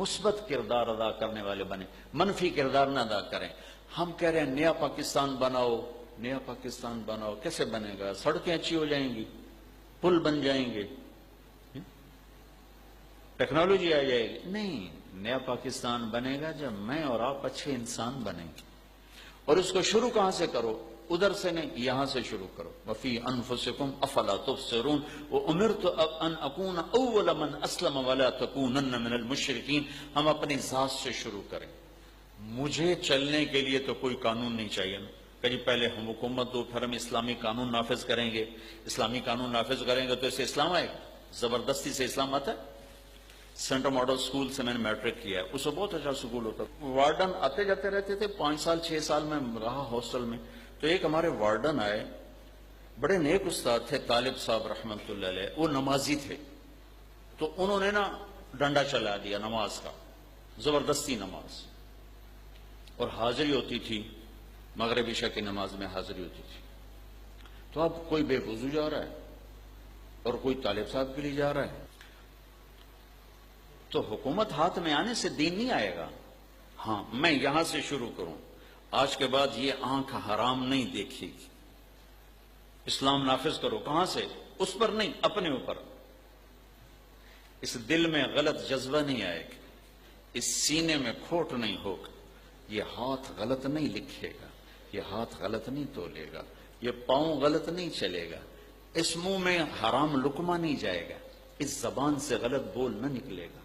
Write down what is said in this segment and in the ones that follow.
مثبت کردار ادا کرنے والے بنے، منفی کردار نہ ادا کریں۔ ہم کہہ رہے ہیں نیا پاکستان بناؤ، نیا پاکستان بناؤ، کیسے بنے گا؟ سڑکیں اچھی ہو جائیں گی، پل بن جائیں گے، ٹیکنالوجی آ جائے گی؟ نہیں، نیا پاکستان بنے گا جب میں اور آپ اچھے انسان بنیں گے۔ اور اس کو شروع کہاں سے کرو؟ ادھر سے نہیں، یہاں سے شروع کرو۔ وفی انفسکم افلا تبصرون وامرت ان اکون اول من اسلم ولا تکونن من المشرکین۔ ہم اپنی ذات سے شروع کریں۔ مجھے چلنے کے لیے تو کوئی قانون نہیں چاہیے نا کہ جی پہلے ہم حکومت دو، پھر ہم اسلامی قانون نافذ کریں گے۔ اسلامی قانون نافذ کریں گے تو اسے اسلام آئے گا؟ زبردستی سے اسلام آتا ہے؟ سینٹر ماڈل سکول سے میں نے میٹرک کیا ہے، اس سے بہت اچھا سکول ہوتا ہے۔ وارڈن آتے جاتے رہتے تھے، 5 سال 6 سال میں رہا ہاسٹل میں، تو ایک ہمارے وارڈن آئے، بڑے نیک استاد تھے، طالب صاحب رحمت اللہ علیہ، وہ نمازی تھے، تو انہوں نے نا ڈنڈا چلا دیا نماز کا، زبردستی نماز، اور حاضری ہوتی تھی، مغرب عشاء کی نماز میں حاضری ہوتی تھی۔ تو اب کوئی بے وضو جا رہا ہے اور کوئی طالب صاحب کے لیے جا رہا ہے، تو حکومت ہاتھ میں آنے سے دین نہیں آئے گا۔ ہاں، میں یہاں سے شروع کروں، آج کے بعد یہ آنکھ حرام نہیں دیکھے گی، اسلام نافذ کرو۔ کہاں سے؟ اس پر نہیں، اپنے اوپر۔ اس دل میں غلط جذبہ نہیں آئے گا، اس سینے میں کھوٹ نہیں ہوگا، یہ ہاتھ غلط نہیں لکھے گا، یہ ہاتھ غلط نہیں تولے گا، یہ پاؤں غلط نہیں چلے گا، اس منہ میں حرام لقمہ نہیں جائے گا، اس زبان سے غلط بول نہ نکلے گا۔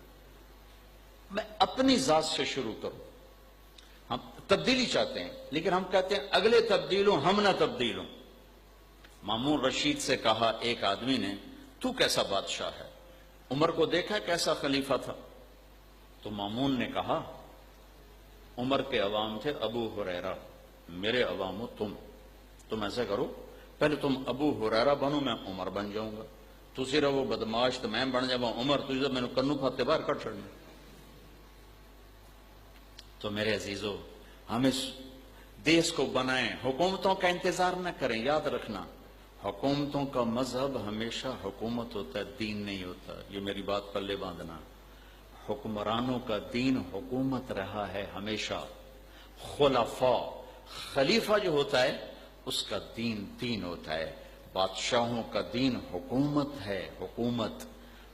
میں اپنی ذات سے شروع کروں۔ ہم تبدیلی چاہتے ہیں، لیکن ہم کہتے ہیں اگلے تبدیل ہوں، ہم نہ تبدیل ہوں۔ مامون رشید سے کہا ایک آدمی نے، تو کیسا بادشاہ ہے؟ عمر کو دیکھا کیسا خلیفہ تھا؟ تو مامون نے کہا، عمر کے عوام تھے ابو ہریرہ، میرے عوام ہو تم ایسا کرو، پہلے تم ابو ہریرہ بنو، میں عمر بن جاؤں گا، تو صرف وہ بدماش تو میں بن جاؤں عمر، تو میں نے کنو پھاتے باہر کٹ چھڑنے۔ تو میرے عزیزو، ہم اس دیس کو بنائیں، حکومتوں کا انتظار نہ کریں۔ یاد رکھنا، حکومتوں کا مذہب ہمیشہ حکومت ہوتا ہے، دین نہیں ہوتا، یہ میری بات پلے باندھنا۔ حکمرانوں کا دین حکومت رہا ہے ہمیشہ۔ خلفاء، خلیفہ جو ہوتا ہے اس کا دین ہوتا ہے۔ بادشاہوں کا دین حکومت ہے، حکومت۔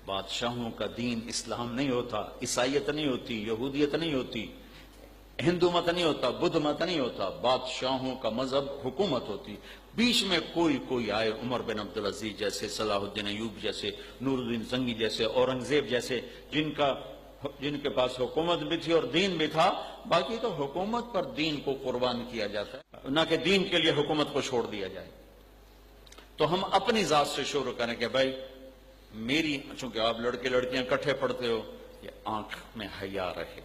بادشاہوں کا دین اسلام نہیں ہوتا، عیسائیت نہیں ہوتی، یہودیت نہیں ہوتی، ہندو مت نہیں ہوتا، بدھ مت نہیں ہوتا۔ بادشاہوں کا مذہب حکومت ہوتی۔ بیچ میں کوئی آئے، عمر بن عبدالعزیز جیسے، صلاح الدین ایوب جیسے، نور الدین زنگی جیسے، اورنگزیب جیسے، جن کے پاس حکومت بھی تھی اور دین بھی تھا۔ باقی تو حکومت پر دین کو قربان کیا جاتا ہے، نہ کہ دین کے لیے حکومت کو چھوڑ دیا جائے۔ تو ہم اپنی ذات سے شروع کریں کہ بھائی میری، چونکہ آپ لڑکے لڑکیاں کٹھے پڑھتے ہو، یہ آنکھ میں حیا رہے،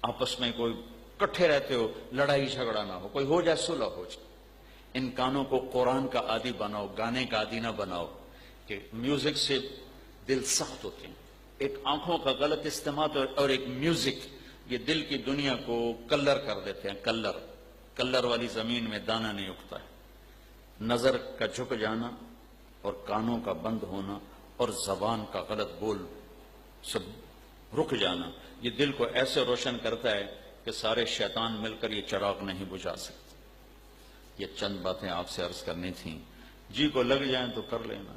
آپس میں کوئی کٹھے رہتے ہو، لڑائی جھگڑا نہ ہو، کوئی ہو جائے صلح ہو جائے۔ ان کانوں کو قرآن کا عادی بناؤ، گانے کا عادی نہ بناؤ کہ میوزک سے دل سخت ہوتے ہیں۔ ایک آنکھوں کا غلط استعمال اور ایک میوزک، یہ دل کی دنیا کو کلر کر دیتے ہیں۔ کلر والی زمین میں دانہ نہیں اگتا ہے۔ نظر کا جھک جانا اور کانوں کا بند ہونا اور زبان کا غلط بول سب رک جانا، یہ دل کو ایسے روشن کرتا ہے کہ سارے شیطان مل کر یہ چراغ نہیں بجھا سکتے۔ یہ چند باتیں آپ سے عرض کرنی تھیں، جی کو لگ جائیں تو کر لینا،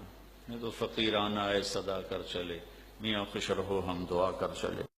نہیں تو فقیرانہ اے صدا کر چلے، میاں خوش رہو ہم دعا کر چلے۔